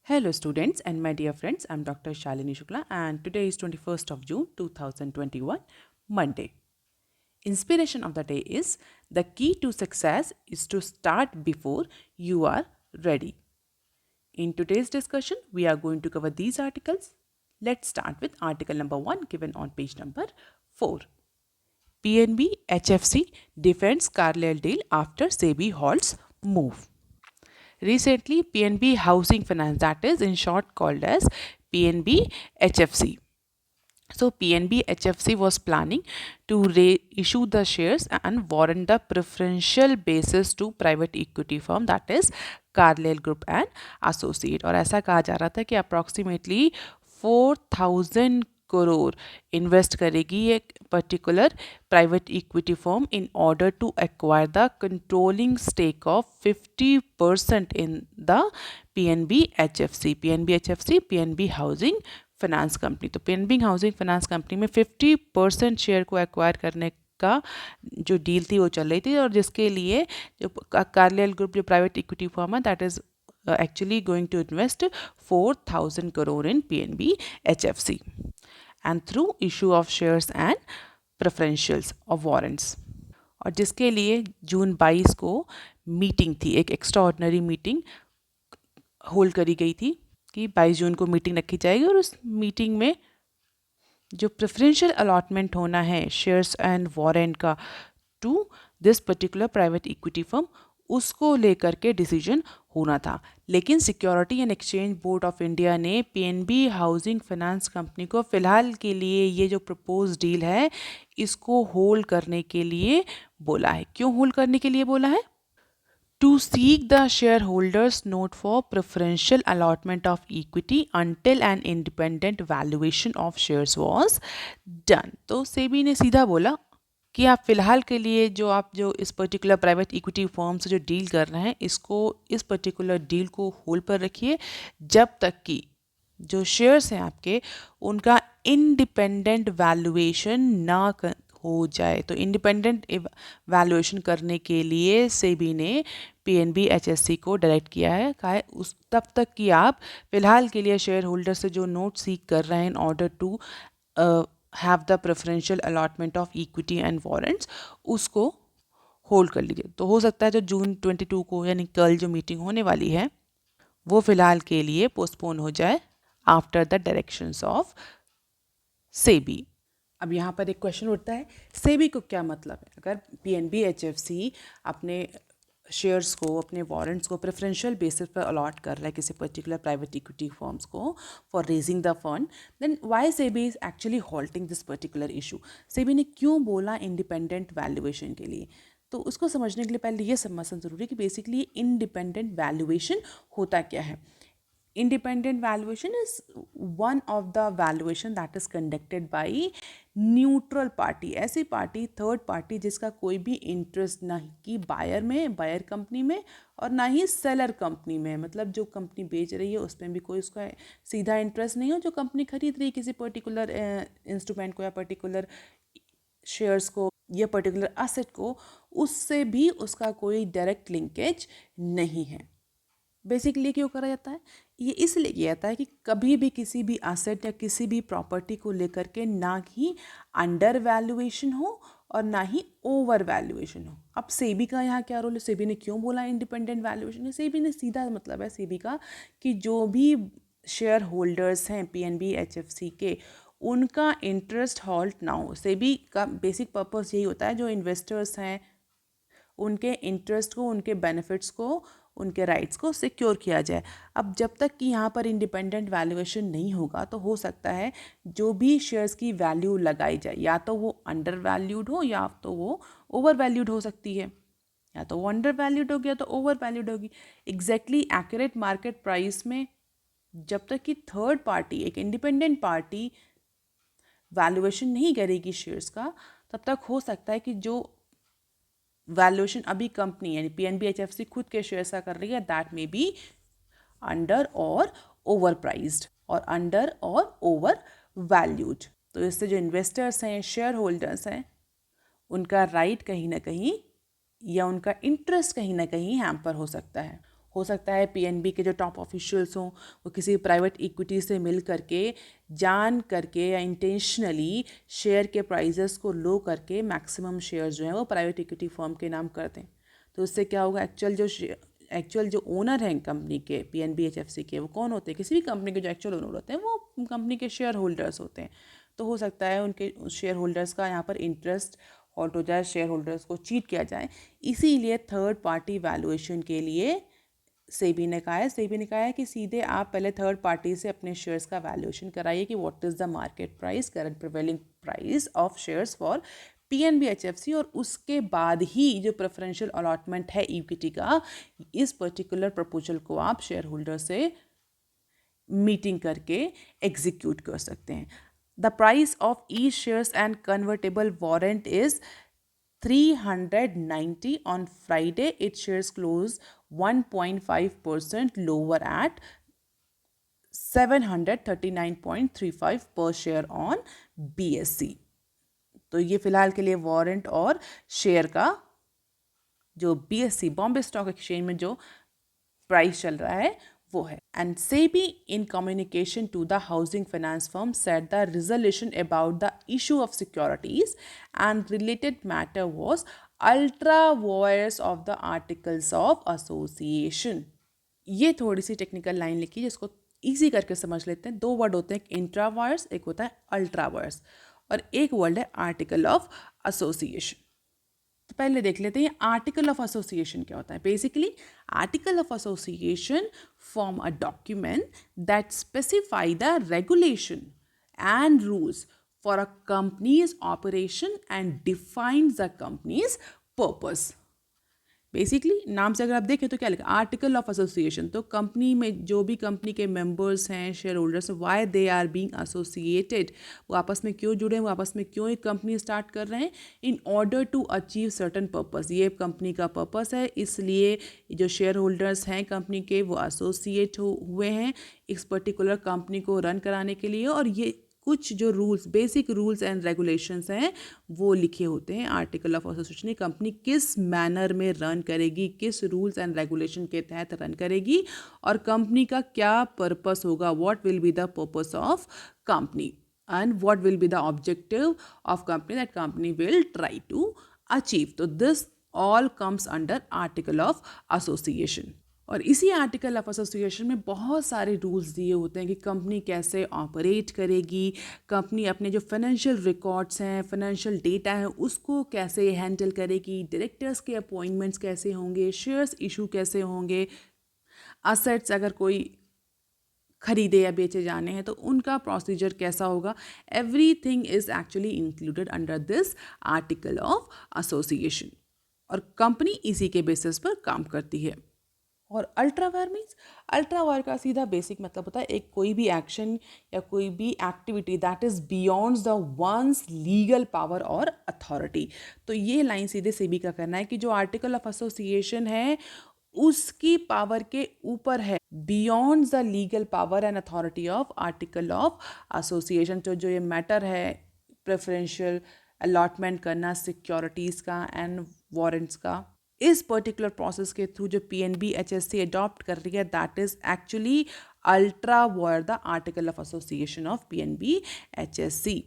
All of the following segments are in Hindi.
Hello students and my dear friends, I'm Dr. Shalini Shukla and today is 21st of June 2021, Monday. Inspiration of the day is the key to success is to start before you are ready. In today's discussion, we are going to cover these articles. Let's start with article number 1 given on page number 4. PNB HFC defends Carlyle deal after SEBI halts move. Recently, PNB Housing Finance, that is in short called as PNB HFC. So PNB HFC was planning to issue the shares and warrant the preferential basis to private equity firm, that is Carlyle Group and Associate. और ऐसा कहा जा रहा था कि approximately 4,000 करोड़ इन्वेस्ट करेगी एक particular private equity firm in order to acquire the controlling stake of 50% in the PNB HFC. PNB HFC, PNB housing finance company. तो PNB हाउसिंग फाइनेंस कंपनी में 50% शेयर को एक्वायर करने का जो डील थी वो चल रही थी और जिसके लिए जो कार्लियल ग्रुप जो प्राइवेट इक्विटी फर्म है that is actually going to invest 4,000 crore in PNB HFC and through issue of shares and preferentials of warrants. और जिसके लिए जून 22 को मीटिंग थी, एक एक्स्ट्रा ऑर्डिनरी मीटिंग होल्ड करी गई थी कि 22 जून को मीटिंग रखी जाएगी और उस मीटिंग में जो प्रेफरेंशियल अलॉटमेंट होना है शेयर्स एंड वारंट का to this particular private equity firm उसको लेकर के डिसीजन होना था. लेकिन security and exchange board of India ने PNB हाउसिंग फाइनेंस कंपनी को फ़िलहाल के लिए ये जो प्रपोज डील है इसको होल्ड करने के लिए बोला है. क्यों होल्ड करने के लिए बोला है? To seek the shareholders' note for preferential allotment of equity until an independent valuation of shares was done. तो सेबी ने सीधा बोला कि आप फिलहाल के लिए जो इस पर्टिकुलर प्राइवेट इक्विटी फर्म से जो डील कर रहे हैं इसको इस पर्टिकुलर डील को होल्ड पर रखिए जब तक कि जो शेयर्स हैं आपके उनका इंडिपेंडेंट वैल्यूएशन ना हो जाए. तो इंडिपेंडेंट वैल्यूएशन करने के लिए सेबी ने PNB HFC को डायरेक्ट किया है. कहा है उस तब तक कि आप फिलहाल के लिए शेयर होल्डर से जो नोट सीक कर रहे हैं in order to have the preferential allotment of equity and warrants उसको होल्ड कर लीजिए. तो हो सकता है जो जून 22 को यानी कल जो मीटिंग होने वाली है वो फिलहाल के लिए पोस्टपोन हो जाए after the directions of SEBI. अब यहाँ पर एक क्वेश्चन उठता है सेबी को क्या मतलब है? अगर PNB HFC अपने शेयर्स को अपने वारंट्स को प्रेफरेंशियल बेसिस पर अलॉट कर रहा है किसी पर्टिकुलर प्राइवेट इक्विटी फर्म्स को for raising the fund, then why SEBI is actually halting this particular issue. SEBI ने क्यों बोला इंडिपेंडेंट वैल्यूएशन के लिए? तो उसको समझने के लिए पहले ये समझना जरूरी है कि बेसिकली इंडिपेंडेंट वैल्यूएशन होता क्या है. Independent valuation is one of the valuation that is conducted by neutral party. ऐसी पार्टी थर्ड पार्टी जिसका कोई भी इंटरेस्ट ना कि बायर में बायर कंपनी में और ना ही सेलर कंपनी में, मतलब जो कंपनी बेच रही है उसमें भी कोई उसका सीधा इंटरेस्ट नहीं हो, जो कंपनी खरीद रही है किसी पर्टिकुलर इंस्ट्रूमेंट को या पर्टिकुलर शेयर्स को या पर्टिकुलर एसेट को उससे भी उसका कोई डायरेक्ट लिंकेज नहीं है. बेसिकली क्यों करा जाता है? ये इसलिए किया जाता है कि कभी भी किसी भी एसेट या किसी भी प्रॉपर्टी को लेकर के ना ही अंडर वैल्यूएशन हो और ना ही ओवर वैल्यूएशन हो. अब सेबी का यहाँ क्या रोल है? सेबी ने क्यों बोला इंडिपेंडेंट वैल्यूएशन? सेबी ने सीधा मतलब है सेबी का कि जो भी शेयर होल्डर्स हैं PNB HFC के उनका इंटरेस्ट हॉल्ट ना हो. सेबी का बेसिक पर्पस यही होता है जो इन्वेस्टर्स हैं उनके इंटरेस्ट को, उनके बेनिफिट्स को, उनके राइट्स को सिक्योर किया जाए. अब जब तक कि यहाँ पर इंडिपेंडेंट वैल्यूएशन नहीं होगा तो हो सकता है जो भी शेयर्स की वैल्यू लगाई जाए या तो वो अंडर वैल्यूड हो या तो वो ओवर वैल्यूड हो सकती है, या तो वो अंडर वैल्यूड होगी या तो ओवर वैल्यूड होगी. एग्जैक्टली एक्यूरेट मार्केट प्राइस में जब तक कि थर्ड पार्टी एक इंडिपेंडेंट पार्टी वैल्यूएशन नहीं करेगी शेयर्स का तब तक हो सकता है कि जो वैल्यूएशन अभी कंपनी यानी PNB HFC खुद के शेयर्स का कर रही है दैट मे बी अंडर और ओवर प्राइज्ड और अंडर और ओवर वैल्यूड. तो इससे जो इन्वेस्टर्स हैं शेयर होल्डर्स हैं उनका राइट कहीं ना कहीं या उनका इंटरेस्ट कहीं ना कहीं हैम्पर हो सकता है. हो सकता है पीएनबी के जो टॉप ऑफिशियल्स हों वो किसी प्राइवेट इक्विटी से मिल करके जान करके या इंटेंशनली शेयर के प्राइजेस को लो करके मैक्सिमम शेयर जो हैं वो प्राइवेट इक्विटी फर्म के नाम कर दें। तो उससे क्या होगा, एक्चुअल जो ओनर हैं कंपनी के, पीएनबी एचएफसी के, वो कौन होते हैं? किसी भी कंपनी के जो एक्चुअल ओनर होते हैं वो कंपनी के शेयर होल्डर्स होते हैं। तो हो सकता है उनके शेयर होल्डर्स का यहाँ पर इंटरेस्ट हॉल्ट हो जाए, शेयर होल्डर्स को चीट किया जाए। इसीलिए थर्ड पार्टी वैल्यूएशन के लिए सेबी ने कहा है कि सीधे आप पहले थर्ड पार्टी से अपने शेयर्स का वैल्यूएशन कराइए कि what is the market price, current prevailing price of shares for PNB HFC, और उसके बाद ही जो प्रेफरेंशियल अलॉटमेंट है इक्विटी का, इस पर्टिकुलर प्रपोजल को आप शेयर होल्डर से मीटिंग करके एग्जीक्यूट कर सकते हैं। The price of E shares and convertible warrant is 390 on Friday. Its shares closed 1.5% lower at 739.35 per share on BSE. तो ये फिलहाल के लिए वारंट और शेयर का जो BSE बॉम्बे स्टॉक एक्सचेंज में जो प्राइस चल रहा है वो है। And SEBI in communication to the housing finance firm said the resolution about the issue of securities and related matter was ultra vires of the articles of association. ये थोड़ी सी टेक्निकल लाइन लिखी जिसको ईजी करके समझ लेते हैं। दो वर्ड होते हैं, एक इंट्रा वायर्स, एक होता है अल्ट्रा वायर्स, और एक वर्ड है आर्टिकल ऑफ एसोसिएशन। तो पहले देख लेते हैं आर्टिकल ऑफ एसोसिएशन क्या होता है। Basically article of association form a document that specify the regulation and rules for a company's operation and defines the company's purpose. Basically नाम से अगर आप देखें तो क्या लिखा, आर्टिकल ऑफ एसोसिएशन। तो कंपनी में जो भी कंपनी के मेंबर्स हैं, share holders, why they are being associated, वो आपस में क्यों जुड़े हैं, वो आपस में क्यों एक कंपनी स्टार्ट कर रहे हैं, in order to achieve certain purpose. ये कंपनी का पर्पस है, इसलिए जो शेयर होल्डर्स हैं कंपनी के वो एसोसिएट हुए हैं इस पर्टिकुलर कंपनी को रन कराने के लिए। और ये कुछ जो rules, basic rules and regulations हैं वो लिखे होते हैं आर्टिकल ऑफ एसोसिएशन। कंपनी किस मैनर में रन करेगी, किस रूल्स एंड रेगुलेशन के तहत रन करेगी, और कंपनी का क्या पर्पस होगा, what will be the purpose of company and what will be the objective of company that company will try to achieve. तो this all comes under article of association. और इसी आर्टिकल ऑफ एसोसिएशन में बहुत सारे रूल्स दिए होते हैं कि कंपनी कैसे ऑपरेट करेगी, कंपनी अपने जो फाइनेंशियल रिकॉर्ड्स हैं, फाइनेंशियल डेटा है, उसको कैसे हैंडल करेगी, डायरेक्टर्स के अपॉइंटमेंट्स कैसे होंगे, शेयर्स इशू कैसे होंगे, असेट्स अगर कोई खरीदे या बेचे जाने हैं तो उनका प्रोसीजर कैसा होगा। Everything is actually included under this article of association, और कंपनी इसी के बेसिस पर काम करती है। और ultra wire means, ultra wire का सीधा बेसिक मतलब होता है एक कोई भी एक्शन या कोई भी activity that is beyond the ones legal power और अथॉरिटी। तो ये लाइन सीधे सेबी का करना है कि जो आर्टिकल ऑफ एसोसिएशन है उसकी पावर के ऊपर है, beyond the legal power and authority of article of association. तो जो ये मैटर है प्रेफरेंशियल अलॉटमेंट करना सिक्योरिटीज़ का एंड वारंट्स का, इस पर्टिकुलर प्रोसेस के थ्रू जो पीएनबी एचएससी अडॉप्ट कर रही है, that is actually ultra wire the article of association of PNB HSC.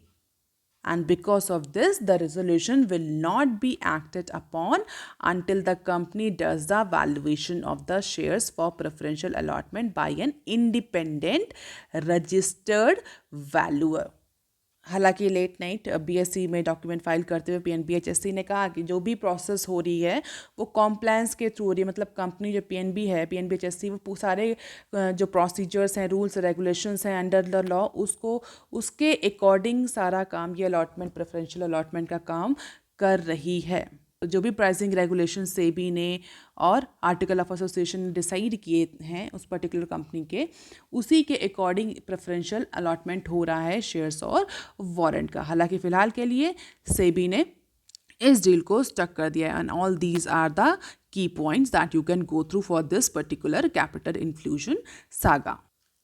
And because of this, the resolution will not be acted upon until the company does the valuation of the shares for preferential allotment by an independent registered valuer. हालांकि लेट नाइट बीएसई में डॉक्यूमेंट फाइल करते हुए पीएनबी एचएससी ने कहा कि जो भी प्रोसेस हो रही है वो कॉम्प्लायंस के थ्रू हो रही है। मतलब कंपनी जो पीएनबी है, पीएनबी एचएससी, वो सारे जो प्रोसीजर्स हैं, रूल्स रेगुलेशंस हैं अंडर द लॉ, उसको उसके अकॉर्डिंग सारा काम ये अलॉटमेंट, प्रेफरेंशियल अलॉटमेंट का काम कर रही है। जो भी प्राइसिंग रेगुलेशन सेबी ने और आर्टिकल ऑफ एसोसिएशन ने डिसाइड किए हैं उस पर्टिकुलर कंपनी के, उसी के अकॉर्डिंग प्रेफरेंशियल अलॉटमेंट हो रहा है शेयर्स और वारंट का। हालांकि फ़िलहाल के लिए सेबी ने इस डील को स्टक कर दिया है। And all these are the key points that you can go through for this particular capital infusion saga.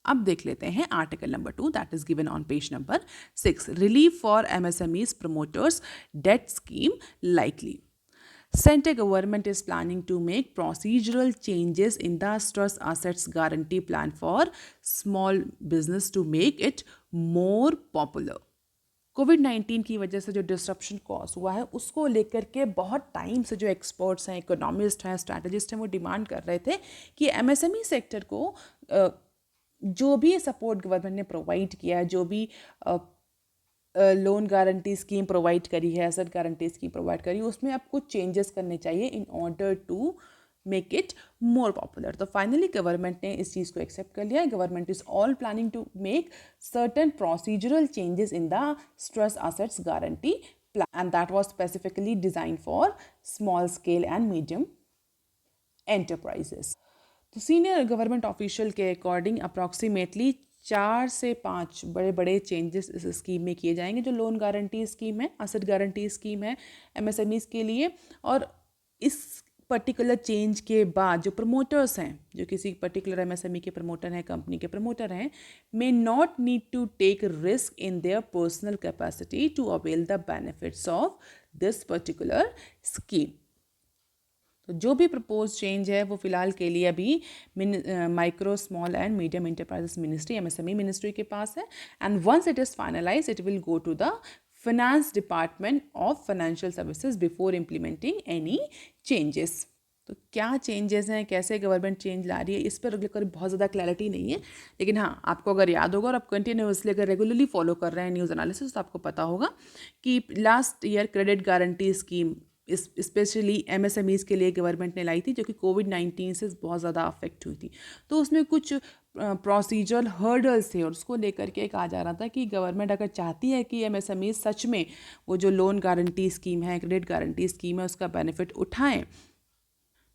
अब देख लेते हैं article number 2 that is given on page number 6, relief for MSMEs promoters debt scheme likely. Center government is planning to make procedural changes in the stress assets guarantee plan for small business to make it more popular. कोविड-19 की वजह से जो डिसरप्शन कॉज हुआ है उसको लेकर के बहुत टाइम से जो एक्सपर्ट्स हैं, इकोनॉमिस्ट हैं, स्ट्रैटेजिस्ट हैं, वो डिमांड कर रहे थे कि एमएसएमई सेक्टर को जो भी सपोर्ट गवर्नमेंट ने प्रोवाइड किया है, जो भी लोन गारंटी स्कीम प्रोवाइड करी है, एसेट गारंटी स्कीम प्रोवाइड करी है, उसमें अब कुछ चेंजेस करने चाहिए in order to make it more popular. तो फाइनली गवर्नमेंट ने इस चीज़ को एक्सेप्ट कर लिया है. Government is all planning to make certain procedural changes in the stress assets guarantee plan, and that was specifically design for small scale and medium enterprises. तो सीनियर गवर्नमेंट ऑफिशियल के अकॉर्डिंग अप्रॉक्सीमेटली 4 से 5 बड़े बड़े चेंजेस इस स्कीम में किए जाएंगे. जो लोन गारंटी स्कीम है, असेट गारंटी स्कीम है एमएसएमईज के लिए, और इस पर्टिकुलर चेंज के बाद जो प्रमोटर्स हैं, जो किसी पर्टिकुलर एमएसएमई के प्रमोटर हैं, कंपनी के प्रमोटर हैं, may not need to take risk in their personal capacity to avail the benefits of this particular scheme. तो जो भी प्रपोज चेंज है वो फिलहाल के लिए अभी micro small and medium enterprises ministry, MSME ministry के पास है, and once it is finalize it will go to the finance department of financial services before implementing any changes. तो क्या चेंजेस हैं, कैसे गवर्नमेंट चेंज ला रही है, इस पर लेकर बहुत ज़्यादा क्लैरिटी नहीं है. लेकिन हाँ, आपको अगर याद होगा और आप कंटिन्यूसली अगर रेगुलरली फॉलो कर रहे हैं न्यूज़ एनालिसिस, तो आपको पता होगा कि last year credit guarantee scheme specially MSMEs के लिए गवर्नमेंट ने लाई थी, जो कि कोविड-19 से बहुत ज़्यादा अफेक्ट हुई थी. तो उसमें कुछ प्रोसीजरल हर्डल्स थे और उसको लेकर के कहा जा रहा था कि गवर्नमेंट अगर चाहती है कि एमएसएमई सच में वो जो लोन गारंटी स्कीम है, क्रेडिट गारंटी स्कीम है, उसका बेनिफिट उठाएं,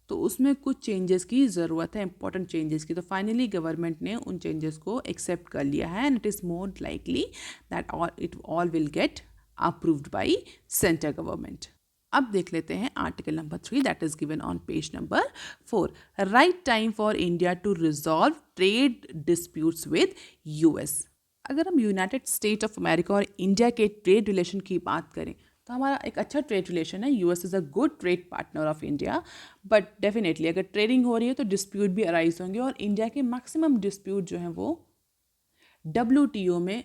तो उसमें कुछ चेंजेस की ज़रूरत है, इंपॉर्टेंट चेंजेस की. तो फाइनली गवर्नमेंट ने उन चेंजेस को एक्सेप्ट कर लिया है, and it is more likely that it all will get approved by centre government. अब देख लेते हैं article number 3 that is given on page number 4. Right time for India to resolve trade disputes with US. अगर हम यूनाइटेड स्टेट ऑफ अमेरिका और इंडिया के ट्रेड रिलेशन की बात करें तो हमारा एक अच्छा ट्रेड रिलेशन है. US is a good trade partner of India, but definitely अगर ट्रेडिंग हो रही है तो डिस्प्यूट भी अराइज होंगे, और इंडिया के मैक्सिमम डिस्प्यूट जो हैं वो WTO में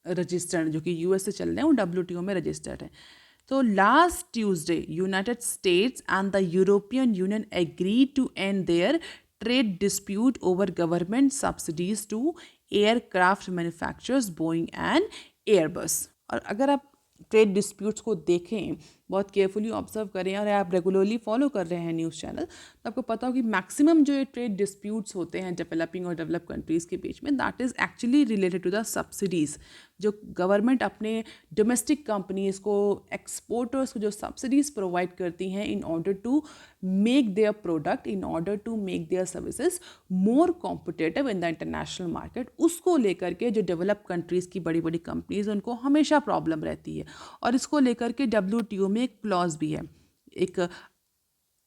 रजिस्टर्ड, जो कि यूएस से चल रहे हैं वो WTO में रजिस्टर्ड है. So last Tuesday, United States and the European Union agreed to end their trade dispute over government subsidies to aircraft manufacturers Boeing and Airbus. और अगर आप ट्रेड डिस्प्यूट्स को देखें, बहुत केयरफुली ऑब्जर्व करें, और आप रेगुलरली फॉलो कर रहे हैं न्यूज़ चैनल, तो आपको पता हो कि मैक्सिमम जो ये ट्रेड डिस्प्यूट्स होते हैं डेवलपिंग और डेवलप कंट्रीज़ के बीच में, that is actually related to the subsidies. जो गवर्नमेंट अपने डोमेस्टिक कंपनीज़ को, एक्सपोर्टर्स को जो सब्सिडीज़ प्रोवाइड करती हैं in order to make their product, in order to make their services more competitive in the international market, उसको लेकर के जो डेवलप कंट्रीज़ की बड़ी बड़ी कंपनीज उनको हमेशा प्रॉब्लम रहती है. और इसको लेकर के WTO में एक क्लॉज भी है, एक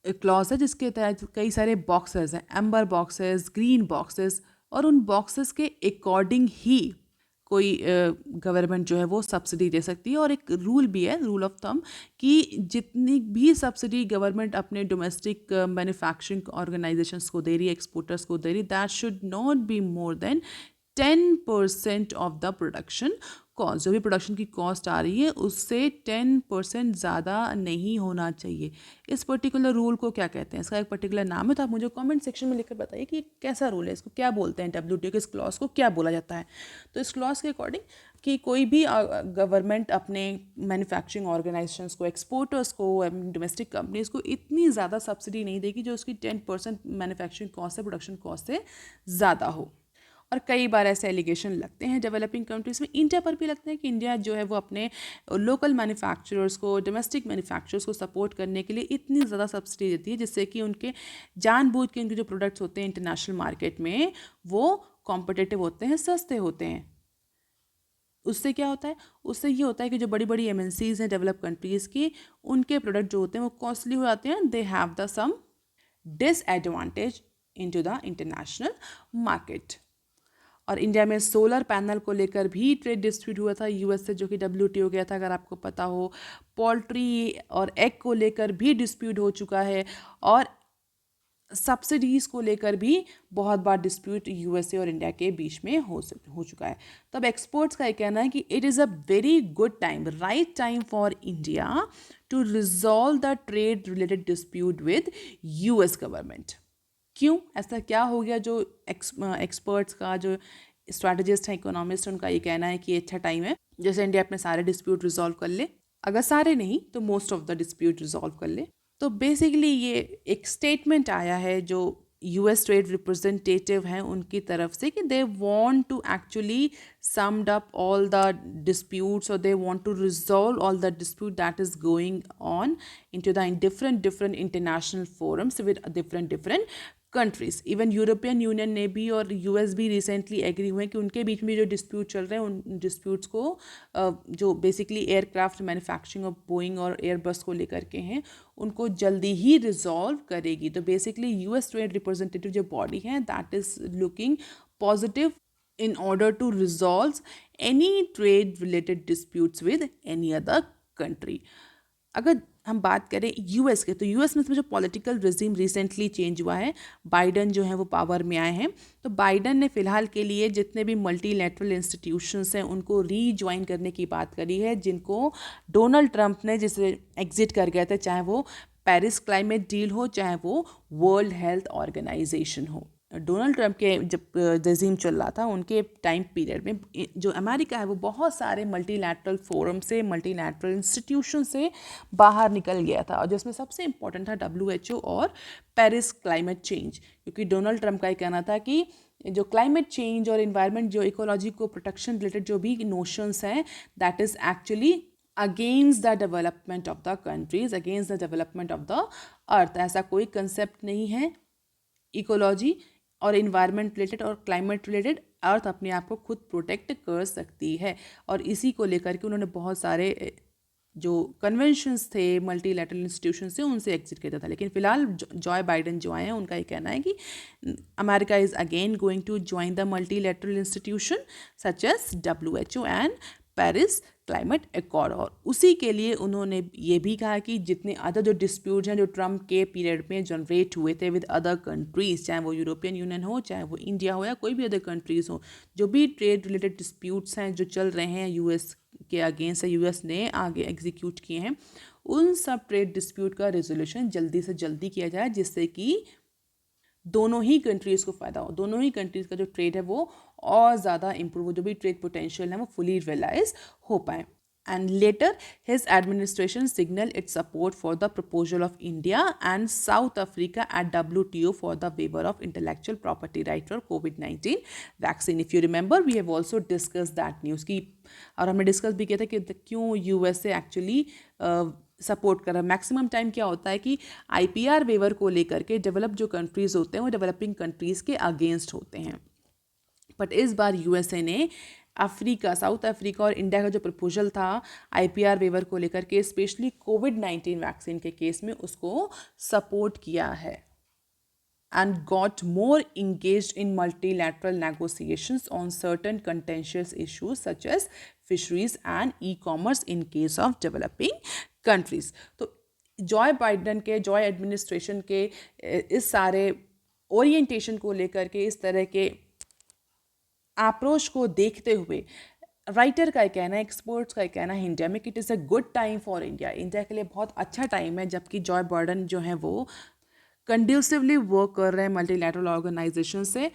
क्लॉज है जिसके तहत कई सारे बॉक्सेस हैं, एम्बर बॉक्सेस, ग्रीन बॉक्सेस, और उन बॉक्सेस के अकॉर्डिंग ही कोई गवर्नमेंट जो है वो सब्सिडी दे सकती है. और एक रूल भी है, रूल ऑफ थंब, कि जितनी भी सब्सिडी गवर्नमेंट अपने डोमेस्टिक मैन्युफैक्चरिंग ऑर्गेनाइजेशंस को दे रही है, एक्सपोर्टर्स को दे रही, that should not be more than 10% of the production cost. जो भी प्रोडक्शन की कॉस्ट आ रही है उससे 10% ज़्यादा नहीं होना चाहिए. इस पर्टिकुलर रूल को क्या कहते हैं, इसका एक पर्टिकुलर नाम है, तो आप मुझे कमेंट सेक्शन में लिखकर बताइए कि कैसा रूल है, इसको क्या बोलते हैं, WTO के इस क्लॉज को क्या बोला जाता है. तो इस क्लॉज के अकॉर्डिंग कि कोई भी गवर्नमेंट अपने मैन्युफैक्चरिंग ऑर्गेनाइजेशंस को, एक्सपोर्टर्स को, डोमेस्टिक कंपनीज को इतनी ज़्यादा सब्सिडी नहीं देगी जो उसकी 10% मैन्युफैक्चरिंग कॉस्ट से, प्रोडक्शन कॉस्ट से ज़्यादा हो. और कई बार ऐसे एलिगेशन लगते हैं डेवलपिंग कंट्रीज़ में, इंडिया पर भी लगते हैं कि इंडिया जो है वो अपने लोकल मैन्युफैक्चरर्स को, डोमेस्टिक मैन्युफैक्चरर्स को सपोर्ट करने के लिए इतनी ज़्यादा सब्सिडी देती है जिससे कि उनके जानबूझ के उनके जो प्रोडक्ट्स होते हैं इंटरनेशनल मार्केट में वो कॉम्पिटिटिव होते हैं, सस्ते होते हैं. उससे क्या होता है, उससे ये होता है कि जो बड़ी बड़ी MNCs हैं डेवलप कंट्रीज़ की, उनके प्रोडक्ट जो होते हैं वो कॉस्टली हो जाते हैं, they have the some disadvantage into the international market. और इंडिया में सोलर पैनल को लेकर भी ट्रेड डिस्प्यूट हुआ था यूएस से, जो कि WTO गया था, अगर आपको पता हो। पोल्ट्री और एग को लेकर भी डिस्प्यूट हो चुका है, और सब्सिडीज़ को लेकर भी बहुत बार डिस्प्यूट यूएसए और इंडिया के बीच में हो चुका है। तब एक्सपर्ट्स का ये कहना है कि it is a very good time, right time for India to resolve the trade related dispute with US government. क्यों ऐसा क्या हो गया? जो एक्सपर्ट्स का जो स्ट्रैटेजिस्ट है, इकोनॉमिस्ट, उनका ये कहना है कि ये अच्छा टाइम है जैसे इंडिया अपने सारे डिस्प्यूट रिजॉल्व कर ले, अगर सारे नहीं तो most of the dispute resolve कर ले। तो बेसिकली ये एक स्टेटमेंट आया है जो यूएस ट्रेड रिप्रेजेंटेटिव हैं उनकी तरफ से, कि they want to actually summed up all the disputes, और they want to resolve all the dispute that is going on into the different international forums with different countries. Even European Union ने भी और यूएस भी रिसेंटली एग्री हुए कि उनके बीच में जो डिस्प्यूट चल रहे हैं, उन डिस्प्यूट्स को जो basically aircraft manufacturing of Boeing और एयरबस को लेकर के हैं, उनको जल्दी ही रिजॉल्व करेगी। तो बेसिकली यूएस ट्रेड रिप्रेजेंटेटिव जो बॉडी है, that is looking positive in order to resolve any trade related disputes with any other country। अगर हम बात करें यूएस के, तो यूएस में जो पॉलिटिकल रिजीम रिसेंटली चेंज हुआ है, बाइडन जो है वो पावर में आए हैं। तो बाइडन ने फिलहाल के लिए जितने भी मल्टीलैटरल इंस्टीट्यूशंस हैं उनको रीज्वाइन करने की बात करी है, जिनको डोनाल्ड ट्रंप ने जिसे एग्जिट कर गए थे, चाहे वो पेरिस क्लाइमेट डील हो, चाहे वो वर्ल्ड हेल्थ ऑर्गेनाइजेशन हो। डोनाल्ड ट्रंप के जब रेजिम चल रहा था, उनके टाइम पीरियड में जो अमेरिका है वो बहुत सारे मल्टीलैटरल फोरम से, मल्टीलैटरल इंस्टीट्यूशन से बाहर निकल गया था, और जिसमें सबसे इम्पोर्टेंट था WHO और पेरिस क्लाइमेट चेंज। क्योंकि डोनाल्ड ट्रंप का ये कहना था कि जो क्लाइमेट चेंज और इन्वायरमेंट, जो इकोलॉजी को प्रोटेक्शन रिलेटेड जो भी नोशंस हैं, that is actually against the development of the countries, against the development of the earth. ऐसा कोई कंसेप्ट नहीं है इकोलॉजी और इन्वायरमेंट रिलेटेड और क्लाइमेट रिलेटेड। अर्थ अपने आप को खुद प्रोटेक्ट कर सकती है, और इसी को लेकर के उन्होंने बहुत सारे जो कन्वेंशंस थे मल्टीलैटरल इंस्टीट्यूशन से, उनसे एग्जिट किया था। लेकिन फिलहाल जॉय बाइडन जो आए हैं, उनका ये कहना है कि America is again going to join the multilateral institution such as WHO and Paris climate accord. और उसी के लिए उन्होंने ये भी कहा कि जितने अदर जो डिस्प्यूट हैं जो ट्रम्प के पीरियड में जनरेट हुए थे विद अदर कंट्रीज, चाहे वो यूरोपियन यूनियन हो, चाहे वो इंडिया हो, या कोई भी अदर कंट्रीज हो, जो भी ट्रेड रिलेटेड डिस्प्यूट्स हैं जो चल रहे हैं यूएस के अगेंस्ट, यूएस ने आगे एग्जीक्यूट किए हैं, उन सब ट्रेड डिस्प्यूट का रेजोल्यूशन जल्दी से जल्दी किया जाए, जिससे कि दोनों ही कंट्रीज़ को फ़ायदा हो, दोनों ही कंट्रीज़ का जो ट्रेड है वो और ज़्यादा इम्प्रूव हो, जो भी ट्रेड पोटेंशियल है वो फुली रियलाइज हो पाए। And later, his administration signaled its support for the proposal of India and South Africa at WTO for the waiver of intellectual property right for COVID-19 vaccine. If you remember, we have also discussed that news की, और हमने डिस्कस भी किया था कि क्यों यूएसए एक्चुअली सपोर्ट कर रहा है। मैक्सिमम टाइम क्या होता है कि IPR वेवर को लेकर के डेवलप जो कंट्रीज़ होते हैं वो डेवलपिंग कंट्रीज़ के अगेंस्ट होते हैं। बट इस बार यूएसए ने अफ्रीका, साउथ अफ्रीका और इंडिया का जो प्रपोजल था IPR वेवर को लेकर के, स्पेशली COVID-19 वैक्सीन के केस में, उसको सपोर्ट किया है and got more engaged in multilateral negotiations on certain contentious issues such as fisheries and e-commerce in case of developing countries। तो जॉय बाइडन के, जॉय एडमिनिस्ट्रेशन के इस सारे ओरिएंटेशन को लेकर के, इस तरह के अप्रोच को देखते हुए, राइटर का कहना है, एक्सपर्ट्स का कहना है इंडिया में कि it is a good time for India, India के लिए बहुत अच्छा टाइम है, जबकि जॉय बाइडन जो है वो कंड्यूसिवली वर्क कर रहे हैं मल्टीलैटरल ऑर्गेनाइजेशन से,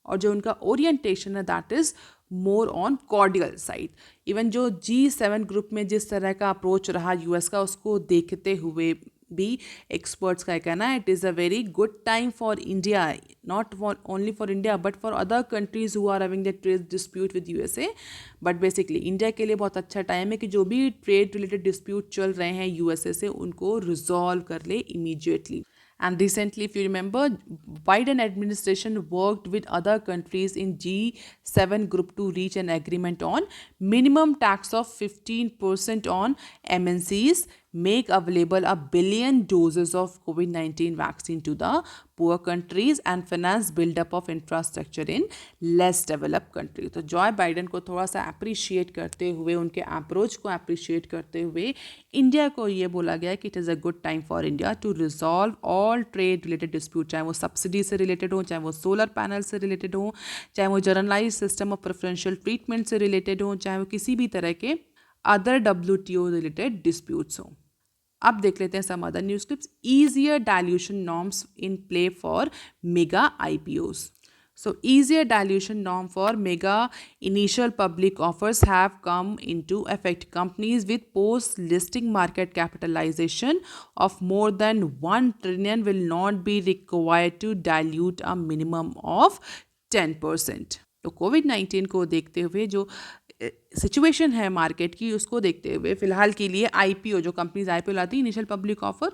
और जो उनका ओरिएंटेशन है that is more on cordial side. Even जो G7 ग्रुप में जिस तरह का अप्रोच रहा यूएस का, उसको देखते हुए भी एक्सपर्ट्स का कहना है it is a very good time for India, not only for India but for other countries who are having the trade dispute with USA. But basically India के लिए बहुत अच्छा टाइम है कि जो भी ट्रेड रिलेटेड डिस्प्यूट चल रहे हैं यूएसए से, उनको रिजॉल्व कर ले immediately. And recently, if you remember, Biden administration worked with other countries in G7 group to reach an agreement on minimum tax of 15% on MNCs, make available 1 billion doses of COVID-19 vaccine to the poor countries and finance build-up of infrastructure in less developed countries. तो जॉय बाइडन को थोड़ा सा अप्रिशिएट करते हुए, उनके अप्रोच को अप्रिशिएट करते हुए इंडिया को ये बोला गया कि it is a good time for India to resolve all trade related dispute, चाहे वो सब्सिडी से रिलेटेड हो, चाहे वो सोलर पैनल से रिलेटेड हो, चाहे वो generalize system of preferential treatment से रिलेटेड हो, चाहे वो किसी भी तरह के अदर WTO रिलेटेड डिस्प्यूट्स हों. अब देख लेते हैं some other news clips. Easier dilution norms in play for mega IPOs. So easier dilution norm for mega initial public offers have come into effect. Companies with post-listing market capitalization of more than 1 trillion will not be required to dilute a minimum of 10%. तो कोविड-19 को देखते हुए जो सिचुएशन है मार्केट की, उसको देखते हुए फ़िलहाल के लिए IPO, जो कंपनीज IPO लाती है, इनिशियल पब्लिक ऑफर,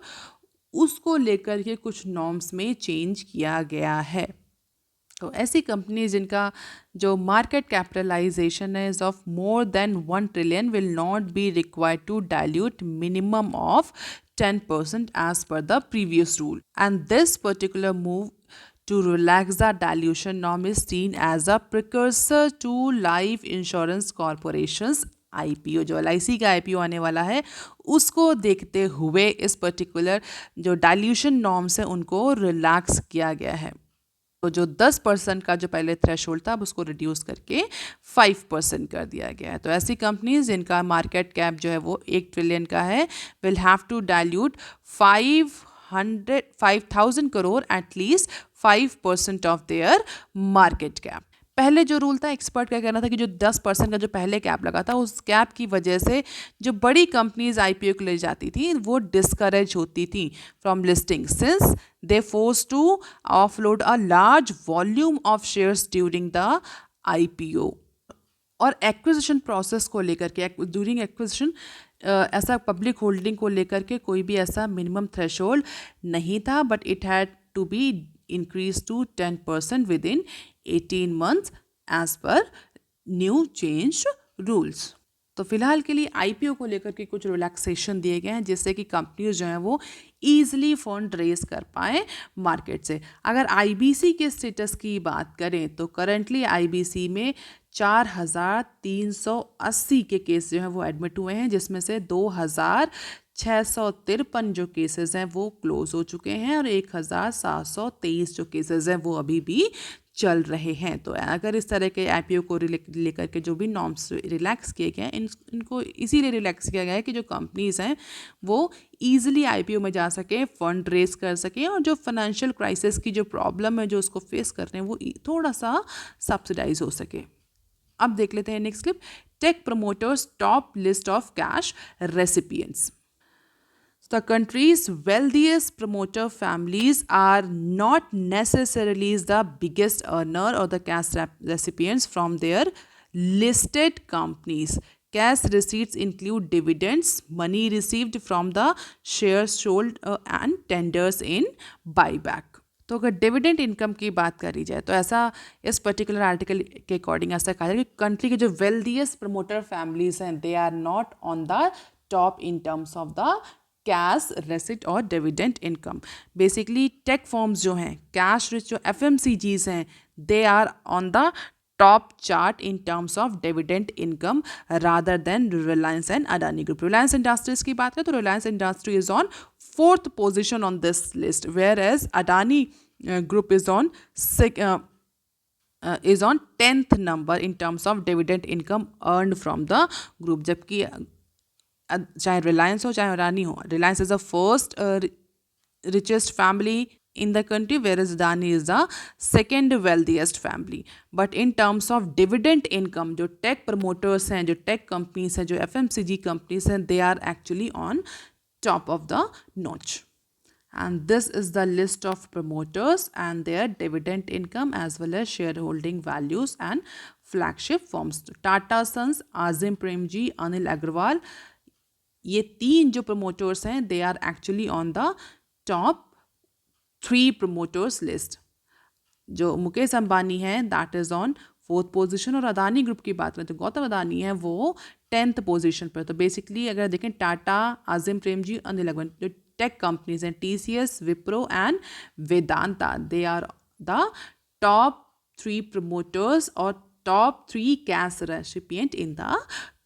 उसको लेकर के कुछ नॉर्म्स में चेंज किया गया है. तो ऐसी कंपनी जिनका जो market capitalization is of more than 1 trillion will not be required to dilute minimum of 10% as per the previous rule. And this particular move to relax the dilution norm is seen as a precursor to life insurance corporations IPO. जो LIC का IPO आने वाला है, उसको देखते हुए इस पर्टिकुलर जो डाइल्यूशन नॉर्म्स है उनको रिलैक्स किया गया है. तो जो 10% का जो पहले थ्रेशोल्ड था, अब उसको रिड्यूस करके 5% कर दिया गया है. तो ऐसी कंपनीज जिनका मार्केट कैप जो है वो 1 ट्रिलियन का है will have to dilute 5,000 crore at least 5% of their market cap. पहले जो रूल था, एक्सपर्ट का कहना था कि जो 10% का जो पहले कैप लगा था, उस कैप की वजह से जो बड़ी कंपनीज IPO के लिए जाती थी वो डिस्करेज होती थी from listing, since they force to offload a large volume of shares during the IPO. और एक्विजिशन प्रोसेस को लेकर के, ड्यूरिंग एक्विजिशन ऐसा पब्लिक होल्डिंग को लेकर के कोई भी ऐसा मिनिमम थ्रेशोल्ड नहीं था, but it had to be increase to 10% within 18 months as per new changed rules. तो फिलहाल के लिए IPO को लेकर के कुछ रिलैक्सेशन दिए गए हैं जिससे कि कंपनीज जो हैं वो ईजिली फंड रेज कर पाएँ मार्केट से. अगर IBC के स्टेटस की बात करें तो करंटली IBC में 4,380 के केस जो हैं वो एडमिट हुए हैं, जिसमें से 2,653 जो केसेस हैं वो क्लोज हो चुके हैं और 1,723 जो केसेस हैं वो अभी भी चल रहे हैं. तो अगर इस तरह के IPO को लेकर के जो भी नॉर्म्स रिलैक्स किए गए हैं, इनको इसीलिए रिलैक्स किया गया है कि जो कंपनीज हैं वो ईजिली IPO में जा सकें, फंड रेज कर सकें और जो फाइनेंशियल क्राइसिस की जो प्रॉब्लम है जो उसको फेस कर रहे हैं वो थोड़ा सा सब्सिडाइज हो सके. अब देख लेते हैं next clip. Tech promoters top list of cash recipients. The country's wealthiest promoter families are not necessarily the biggest earner or the cash recipients from their listed companies. Cash receipts include dividends, money received from the shares sold and tenders in buyback. तो अगर डिविडेंड इनकम की बात करी जाए तो ऐसा इस पर्टिकुलर आर्टिकल के अकॉर्डिंग ऐसा कहा जाए कि कंट्री के जो वेल्दीएस्ट प्रमोटर फैमिलीज हैं they are not on the top in terms of the cash receipt और dividend income. Basically tech firms जो हैं, कैश रिच जो FMCGs हैं, they are on the top chart in terms of dividend income rather than Reliance and Adani group. Reliance Industries की बात करें तो Reliance industry is on 4th position on this list, whereas Adani Group is on 10th number in terms of dividend income earned from the group. जबकि चाहे रिलायंस हो चाहे अडानी हो, Reliance is the first richest family in the country, whereas Adani is the second wealthiest family. But in terms of dividend income, जो tech promoters हैं, जो tech companies हैं, जो FMCG companies हैं, they are actually on top of the notch. And this is the list of promoters and their dividend income as well as shareholding values and flagship firms. Tata Sons, Azim Premji, Anil Agrawal, ये 3 जो promoters हैं they are actually on the top 3 promoters list. जो मुकेश अंबानी है that is on 4th position, और अदानी ग्रुप की बात करें तो गौतम अदानी है वो 10th पोजीशन पर। तो बेसिकली अगर देखें टाटा, आजिम प्रेमजी और 11 जो टेक कंपनीज हैं TCS, Wipro and Vedanta, they are the top 3 promoters और top 3 cash recipient in the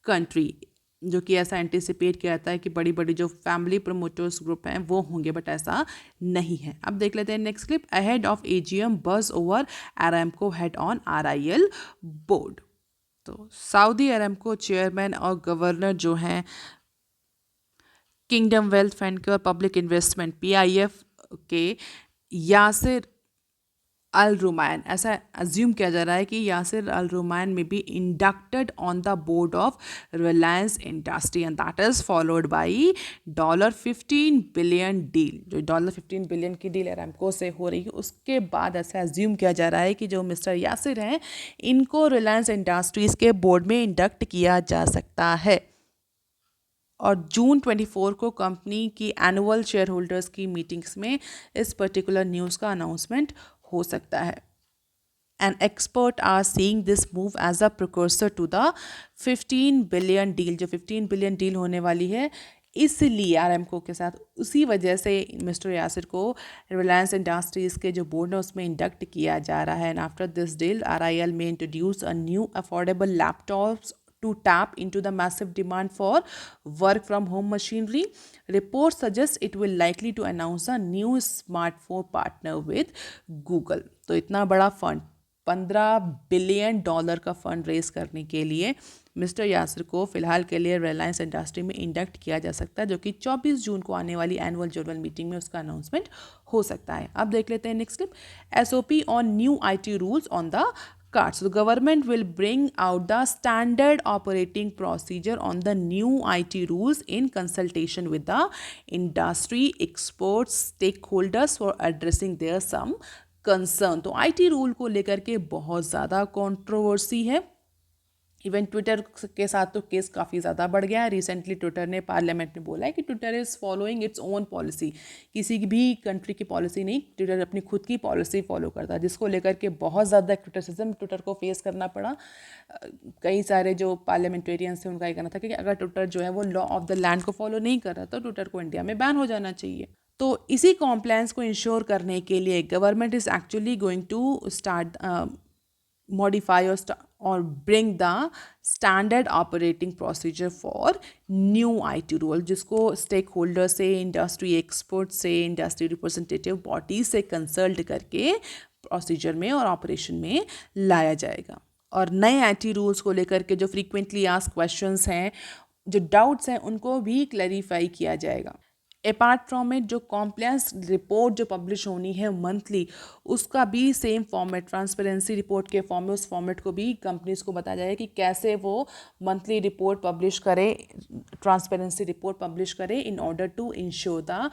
country, जो कि ऐसा एंटिसिपेट किया जाता है कि बड़ी बड़ी जो फैमिली प्रमोटर्स ग्रुप हैं वो होंगे, बट ऐसा नहीं है। अब देख लेते हैं next clip. Ahead of AGM बज over Aramco head on RIL board. तो सऊदी अरामको चेयरमैन और गवर्नर जो हैं किंगडम वेल्थ फंड के और पब्लिक इन्वेस्टमेंट PIF के यासिर अल रुमान, ऐसा अज्यूम किया जा रहा है कि Yasir al Rumayyan may be inducted on the board of Reliance industry and that is followed by $15 billion deal. जो $15 बिलियन की डील अरामको से हो रही है, उसके बाद ऐसा अज्यूम किया जा रहा है कि जो मिस्टर यासिर हैं इनको रिलायंस इंडस्ट्रीज़ के बोर्ड में इंडक्ट किया जा सकता है। और जून 24 को कंपनी की एनुअल शेयर होल्डर्स की मीटिंग्स में इस पर्टिकुलर न्यूज़ का अनाउंसमेंट हो सकता है। And expert are seeing this move as a precursor to the 15 billion deal. जो 15 बिलियन डील होने वाली है, इसलिए आरएमको के साथ उसी वजह से मिस्टर यासिर को रिलायंस इंडस्ट्रीज़ के जो बोर्ड है उसमें इंडक्ट किया जा रहा है। And after this deal RIL में introduce a new affordable laptops to tap into the massive demand for work from home machinery. Reports suggest it will likely to announce a new smartphone partner with Google. तो इतना बड़ा फंड, $15 बिलियन का फंड रेस करने के लिए मिस्टर यासिर को फिलहाल के लिए रिलायंस इंडस्ट्री में इंडक्ट किया जा सकता है, जो कि 24 जून को आने वाली एनुअल जनरल मीटिंग में उसका अनाउंसमेंट हो सकता है। अब देख लेते हैं next clip. SOP on new IT rules on the cards. So the government will bring out the standard operating procedure on the new IT rules in consultation with the industry experts, stakeholders for addressing their some concern. तो IT रूल को लेकर के बहुत ज़्यादा कंट्रोवर्सी है। इवन ट्विटर के साथ तो केस काफ़ी ज़्यादा बढ़ गया है। रिसेंटली ट्विटर ने पार्लियामेंट में बोला है कि Twitter is following its own policy, किसी की भी कंट्री की पॉलिसी नहीं, ट्विटर अपनी खुद की पॉलिसी फॉलो करता है, जिसको लेकर के बहुत ज़्यादा क्रिटिसिज्म ट्विटर को फेस करना पड़ा। कई सारे जो पार्लियामेंटेरियंस थे उनका ये कहना था कि अगर ट्विटर जो है वो लॉ ऑफ द लैंड को फॉलो नहीं कर रहा तो ट्विटर को इंडिया में बैन हो जाना चाहिए। तो इसी कॉम्प्लायंस को इंश्योर करने के लिए government is actually going to start modify or bring the standard operating procedure for new IT rule, जिसको स्टेक होल्डर से, इंडस्ट्री एक्सपर्ट से, इंडस्ट्री रिप्रेजेंटेटिव बॉडी से कंसल्ट करके प्रोसीजर में और ऑपरेशन में लाया जाएगा। और नए IT रूल्स को लेकर के जो फ्रीक्वेंटली आस्क्ड क्वेश्चंस हैं, जो डाउट्स हैं, उनको भी क्लैरिफाई किया जाएगा। अपार्ट फ्रॉम इट, जो कॉम्प्लायंस रिपोर्ट जो पब्लिश होनी है मंथली, उसका भी सेम फॉर्मेट, ट्रांसपेरेंसी रिपोर्ट के फॉर्म में, उस फॉर्मेट को भी कंपनीज को बताया जाएगा कि कैसे वो मंथली रिपोर्ट पब्लिश करें, ट्रांसपेरेंसी रिपोर्ट पब्लिश करें in order to ensure the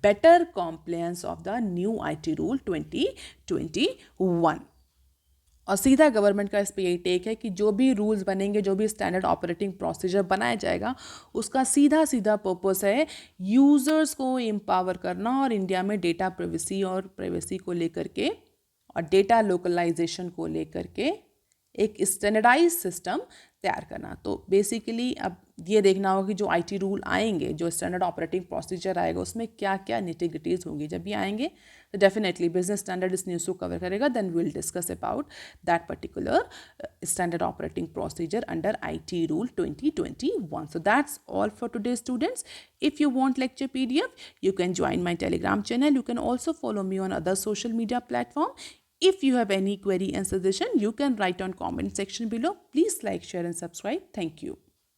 better compliance of the new IT rule 2021। और सीधा गवर्नमेंट का इस पर यही टेक है कि जो भी रूल्स बनेंगे, जो भी स्टैंडर्ड ऑपरेटिंग प्रोसीजर बनाया जाएगा, उसका सीधा सीधा पर्पस है यूज़र्स को एम्पावर करना और इंडिया में डेटा प्राइवेसी को लेकर के और डेटा लोकलाइजेशन को लेकर के एक स्टैंडर्डाइज सिस्टम तैयार करना। तो बेसिकली अब ये देखना होगा कि जो IT रूल आएंगे, जो स्टैंडर्ड ऑपरेटिंग प्रोसीजर आएगा, उसमें क्या क्या निटिग्रिटीज़ होंगी। जब ये आएंगे तो डेफिनेटली बिजनेस स्टैंडर्ड इस न्यूज़ को कवर करेगा, then we will discuss about that particular standard operating procedure under IT rule 2021. So that's all for today, students. If you want lecture PDF, you can join my Telegram channel. You can also follow me on other social media platform. If you have any query and suggestion, you can write on comment section below. Please like, share and subscribe. Thank you.